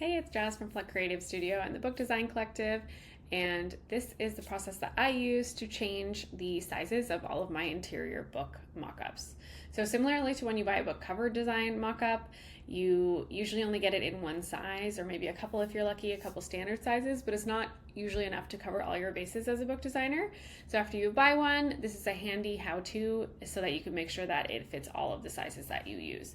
Hey, it's Jazz from Fleck Creative Studio and the Book Design Collective, and this is the process that I use to change the sizes of all of my interior book mock-ups. So similarly to when you buy a book cover design mock-up, you usually only get it in one size, or maybe a couple if you're lucky, a couple standard sizes, but it's not usually enough to cover all your bases as a book designer. So after you buy one, this is a handy how-to so that you can make sure that it fits all of the sizes that you use.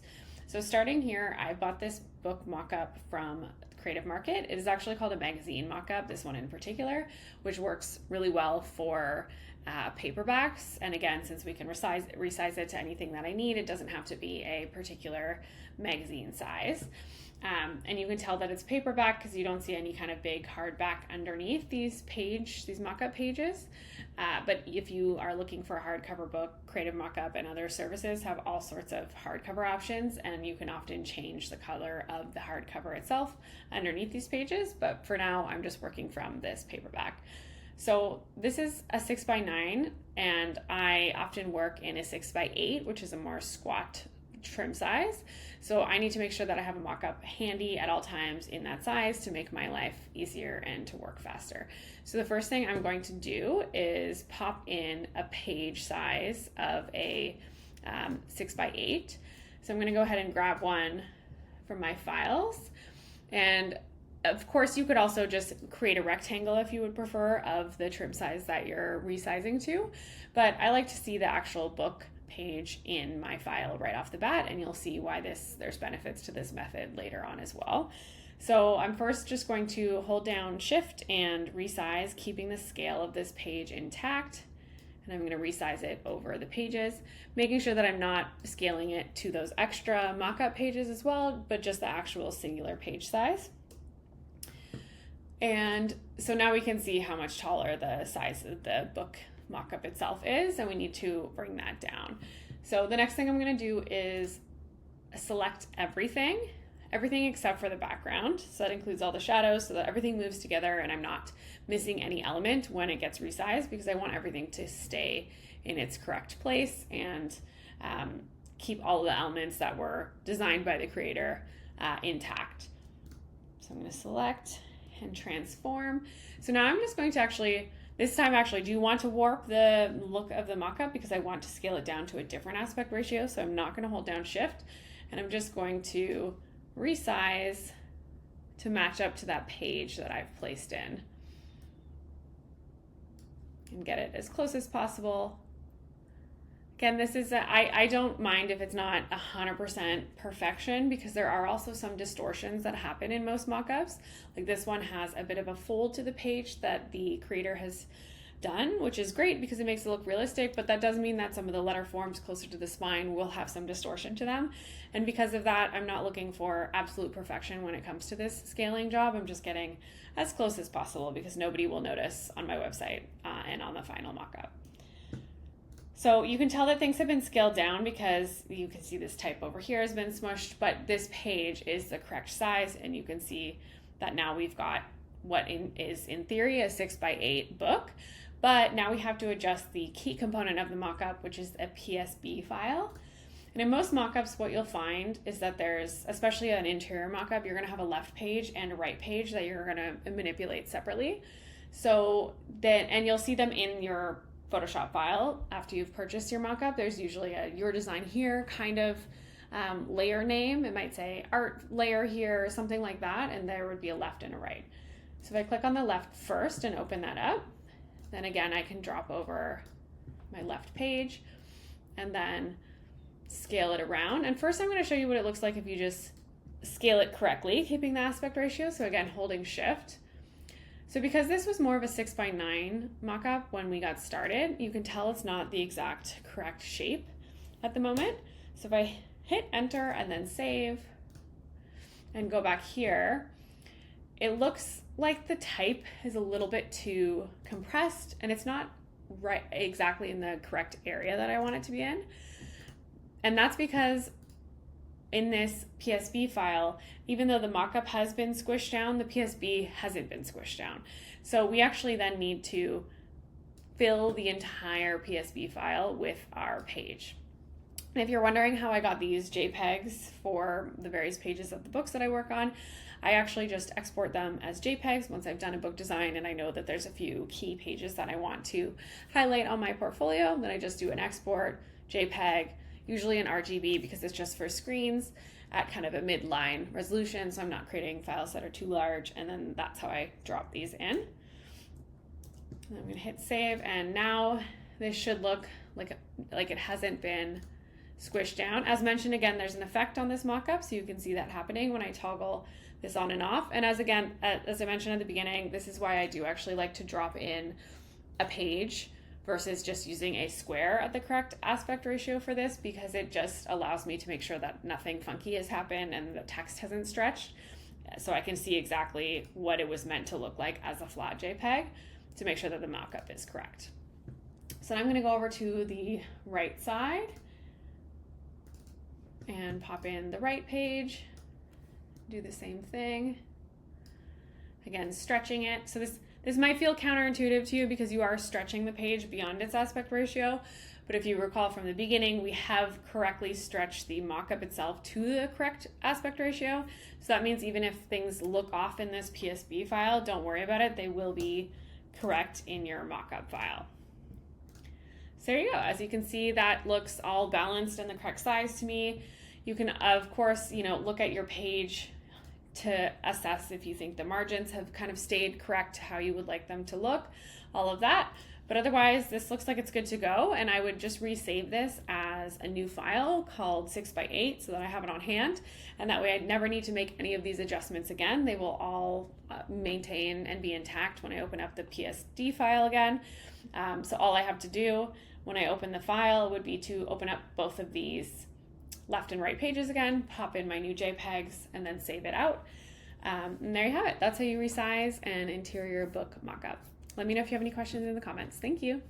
So starting here, I bought this book mock-up from Creative Market. It is actually called a magazine mock-up, this one in particular, which works really well for paperbacks. And again, since we can resize it to anything that I need, it doesn't have to be a particular magazine size. And you can tell that it's paperback because you don't see any kind of big hardback underneath these mock-up pages. But if you are looking for a hardcover book, Creative Mockup and other services have all sorts of hardcover options, and you can often change the color of the hardcover itself underneath these pages. But for now, I'm just working from this paperback. So this is a 6x9, and I often work in a 6x8, which is a more squat trim size. So I need to make sure that I have a mock-up handy at all times in that size to make my life easier and to work faster. So the first thing I'm going to do is pop in a page size of a 6x8. So I'm going to go ahead and grab one from my files. And of course, you could also just create a rectangle if you would prefer of the trim size that you're resizing to. But I like to see the actual book page in my file right off the bat, and you'll see why there's benefits to this method later on as well. So I'm first just going to hold down Shift and resize, keeping the scale of this page intact, and I'm going to resize it over the pages, making sure that I'm not scaling it to those extra mock-up pages as well, but just the actual singular page size. And so now we can see how much taller the size of the book mock-up itself is, and we need to bring that down. So the next thing I'm going to do is select everything except for the background. So that includes all the shadows so that everything moves together and I'm not missing any element when it gets resized, because I want everything to stay in its correct place and keep all of the elements that were designed by the creator intact. So I'm going to select and transform. So now I'm just going to this time do want to warp the look of the mock-up because I want to scale it down to a different aspect ratio. So I'm not going to hold down Shift, and I'm just going to resize to match up to that page that I've placed in and get it as close as possible. Again, this is I don't mind if it's not 100% perfection, because there are also some distortions that happen in most mock-ups. Like this one has a bit of a fold to the page that the creator has done, which is great because it makes it look realistic, but that does mean that some of the letter forms closer to the spine will have some distortion to them. And because of that, I'm not looking for absolute perfection when it comes to this scaling job. I'm just getting as close as possible because nobody will notice on my website and on the final mock-up. So you can tell that things have been scaled down because you can see this type over here has been smushed, but this page is the correct size, and you can see that now we've got what is in theory a 6x8 book, but now we have to adjust the key component of the mockup, which is a PSB file. And in most mockups, what you'll find is that there's, especially an interior mockup, you're gonna have a left page and a right page that you're gonna manipulate separately. So then, and you'll see them in your Photoshop file after you've purchased your mockup. There's usually a Your Design Here kind of layer name. It might say art layer here or something like that, and there would be a left and a right. So if I click on the left first and open that up, then again I can drop over my left page and then scale it around. And first I'm going to show you what it looks like if you just scale it correctly, keeping the aspect ratio. So again, holding Shift. So because this was more of a 6x9 mock-up when we got started, you can tell it's not the exact correct shape at the moment. So if I hit enter and then save and go back here, it looks like the type is a little bit too compressed and it's not right exactly in the correct area that I want it to be in. And that's because in this PSB file, even though the mockup has been squished down, the PSB hasn't been squished down. So we actually then need to fill the entire PSB file with our page. And if you're wondering how I got these JPEGs for the various pages of the books that I work on, I actually just export them as JPEGs once I've done a book design and I know that there's a few key pages that I want to highlight on my portfolio. Then I just do an export, JPEG, usually an RGB because it's just for screens at kind of a midline resolution, so I'm not creating files that are too large, and then that's how I drop these in. I'm going to hit save, and now this should look like it hasn't been squished down. As mentioned, again, there's an effect on this mockup, so you can see that happening when I toggle this on and off. And as I mentioned at the beginning, this is why I do actually like to drop in a page versus just using a square at the correct aspect ratio for this, because it just allows me to make sure that nothing funky has happened and the text hasn't stretched, so I can see exactly what it was meant to look like as a flat JPEG to make sure that the mockup is correct. So I'm going to go over to the right side and pop in the right page, do the same thing. Again, stretching it. So this might feel counterintuitive to you because you are stretching the page beyond its aspect ratio, but if you recall from the beginning, we have correctly stretched the mockup itself to the correct aspect ratio. So that means even if things look off in this PSB file, don't worry about it. They will be correct in your mockup file. So there you go. As you can see, that looks all balanced and the correct size to me. You can, of course, look at your page to assess if you think the margins have kind of stayed correct, how you would like them to look, all of that. But otherwise, this looks like it's good to go, and I would just resave this as a new file called 6x8 so that I have it on hand, and that way I never need to make any of these adjustments again. They will all maintain and be intact when I open up the PSD file again. So all I have to do when I open the file would be to open up both of these left and right pages again, pop in my new JPEGs, and then save it out. And there you have it. That's how you resize an interior book mockup. Let me know if you have any questions in the comments. Thank you.